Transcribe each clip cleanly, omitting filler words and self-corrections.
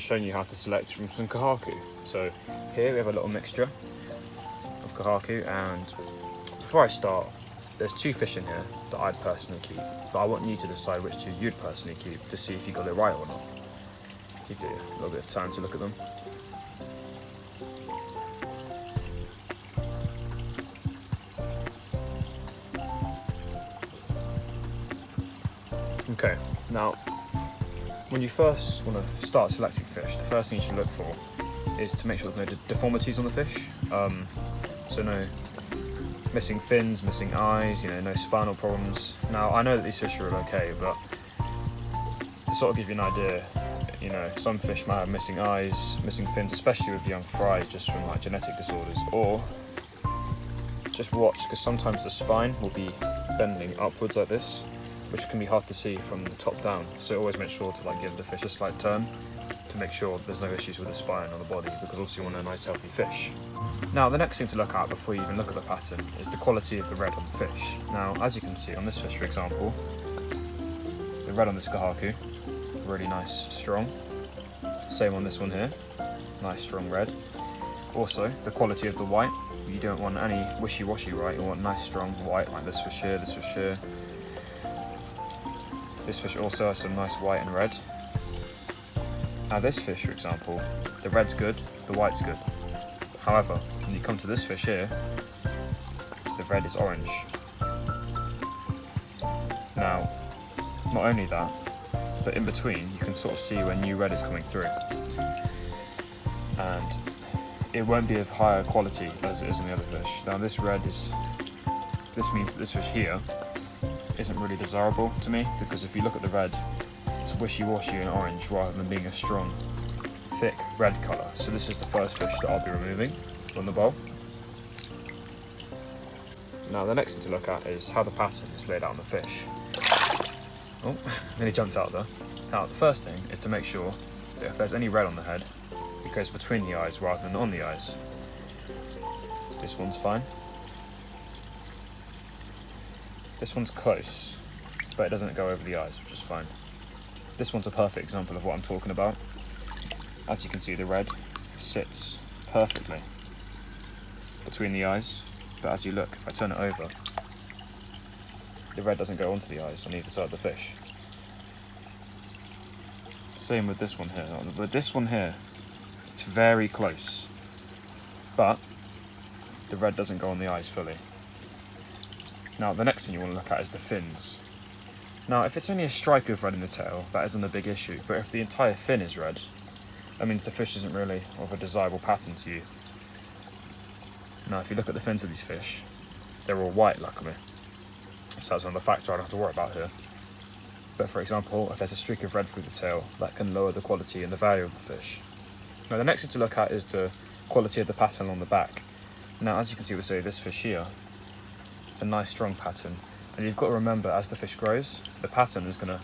showing you how to select from some Kohaku. So here we have a little mixture of Kohaku, and before I start, there's 2 fish in here that I'd personally keep, but I want you to decide which 2 you'd personally keep to see if you got it right or not. Give you a little bit of time to look at them. Okay, now when you first want to start selecting fish, the first thing you should look for is to make sure there's no deformities on the fish. So no missing fins, missing eyes, no spinal problems. Now I know that these fish are okay, but to sort of give you an idea, some fish might have missing eyes, missing fins, especially with young fry, just from like genetic disorders. Or just watch, because sometimes the spine will be bending upwards like this, which can be hard to see from the top down. So always make sure to give the fish a slight turn to make sure there's no issues with the spine or the body, because also you want a nice healthy fish. Now the next thing to look at before you even look at the pattern is the quality of the red on the fish. Now as you can see on this fish, for example, the red on this Kohaku, really nice, strong. Same on this one here, nice strong red. Also the quality of the white, you don't want any wishy-washy, right? You want nice strong white like this fish here, this fish here. This fish also has some nice white and red. Now this fish, for example, the red's good, the white's good. However, when you come to this fish here, the red is orange. Now, not only that, but in between you can sort of see where new red is coming through. And it won't be of higher quality as it is in the other fish. Now this this means that this fish here isn't really desirable to me, because if you look at the red, it's wishy-washy and orange rather than being a strong, thick red colour. So this is the first fish that I'll be removing from the bowl. Now the next thing to look at is how the pattern is laid out on the fish. Oh, nearly jumped out there. Now the first thing is to make sure that if there's any red on the head, it goes between the eyes rather than on the eyes. This one's fine. This one's close, but it doesn't go over the eyes, which is fine. This one's a perfect example of what I'm talking about. As you can see, the red sits perfectly between the eyes, but as you look, if I turn it over, the red doesn't go onto the eyes on either side of the fish. Same with this one here. With this one here, it's very close, but the red doesn't go on the eyes fully. Now the next thing you want to look at is the fins. Now if it's only a stripe of red in the tail, that isn't a big issue, but if the entire fin is red, that means the fish isn't really of a desirable pattern to you. Now if you look at the fins of these fish, they're all white luckily, so that's another factor I don't have to worry about here. But for example, if there's a streak of red through the tail, that can lower the quality and the value of the fish. Now the next thing to look at is the quality of the pattern on the back. Now as you can see with say this fish here, a nice strong pattern, and you've got to remember as the fish grows, the pattern is going to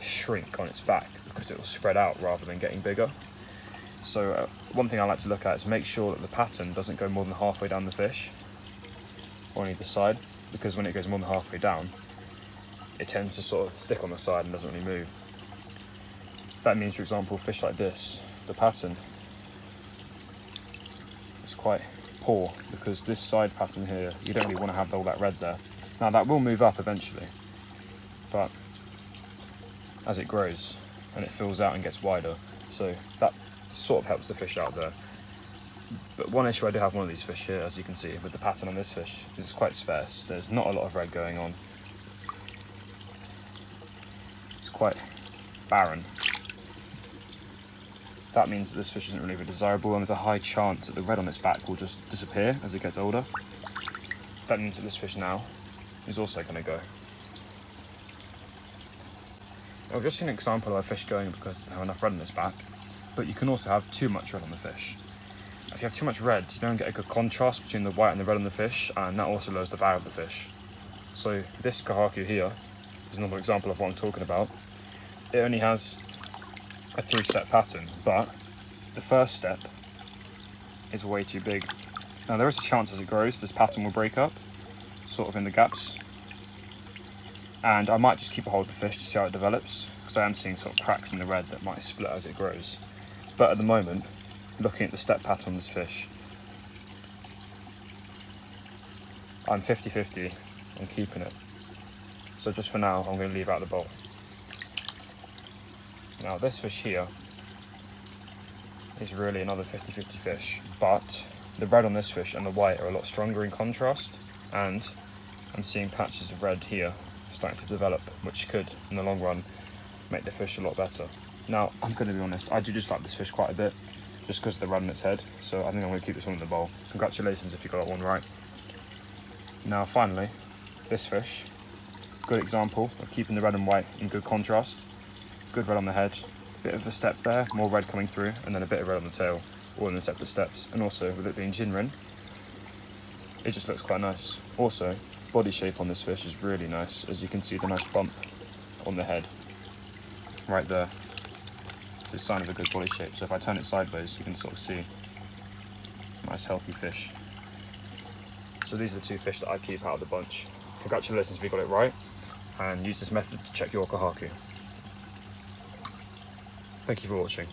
shrink on its back because it will spread out rather than getting bigger. So one thing I like to look at is make sure that the pattern doesn't go more than halfway down the fish or on either side, because when it goes more than halfway down, it tends to sort of stick on the side and doesn't really move. That means, for example, fish like this, the pattern is quite poor, because this side pattern here, you don't really want to have all that red there. Now that will move up eventually, but as it grows and it fills out and gets wider, so that sort of helps the fish out there. But one issue I do have with one of these fish here, as you can see with the pattern on this fish, is it's quite sparse. There's not a lot of red going on. It's quite barren. That means that this fish isn't really desirable, and there's a high chance that the red on its back will just disappear as it gets older. That means that this fish now is also going to go. I've just seen an example of a fish going because it doesn't have enough red on its back, but you can also have too much red on the fish. If you have too much red, you don't get a good contrast between the white and the red on the fish, and that also lowers the value of the fish. So this Kohaku here is another example of what I'm talking about. It only has a 3-step pattern, but the first step is way too big. Now there is a chance as it grows this pattern will break up, sort of in the gaps, and I might just keep a hold of the fish to see how it develops, because I am seeing sort of cracks in the red that might split as it grows. But at the moment, looking at the step pattern on this fish, I'm 50-50 on keeping it. So just for now, I'm going to leave out the bowl. Now this fish here is really another 50-50 fish, but the red on this fish and the white are a lot stronger in contrast, and I'm seeing patches of red here starting to develop, which could, in the long run, make the fish a lot better. Now, I'm going to be honest, I do just like this fish quite a bit, just because of the red on its head, so I think I'm going to keep this one in the bowl. Congratulations if you got that one right. Now finally, this fish, good example of keeping the red and white in good contrast. Good red on the head, bit of a step there, more red coming through, and then a bit of red on the tail, all in the separate steps. And also, with it being Jinrin, it just looks quite nice. Also, body shape on this fish is really nice, as you can see the nice bump on the head, right there. It's a sign of a good body shape. So if I turn it sideways, you can sort of see a nice healthy fish. So these are the two fish that I keep out of the bunch. Congratulations if you got it right, and use this method to check your Kohaku. Thank you for watching.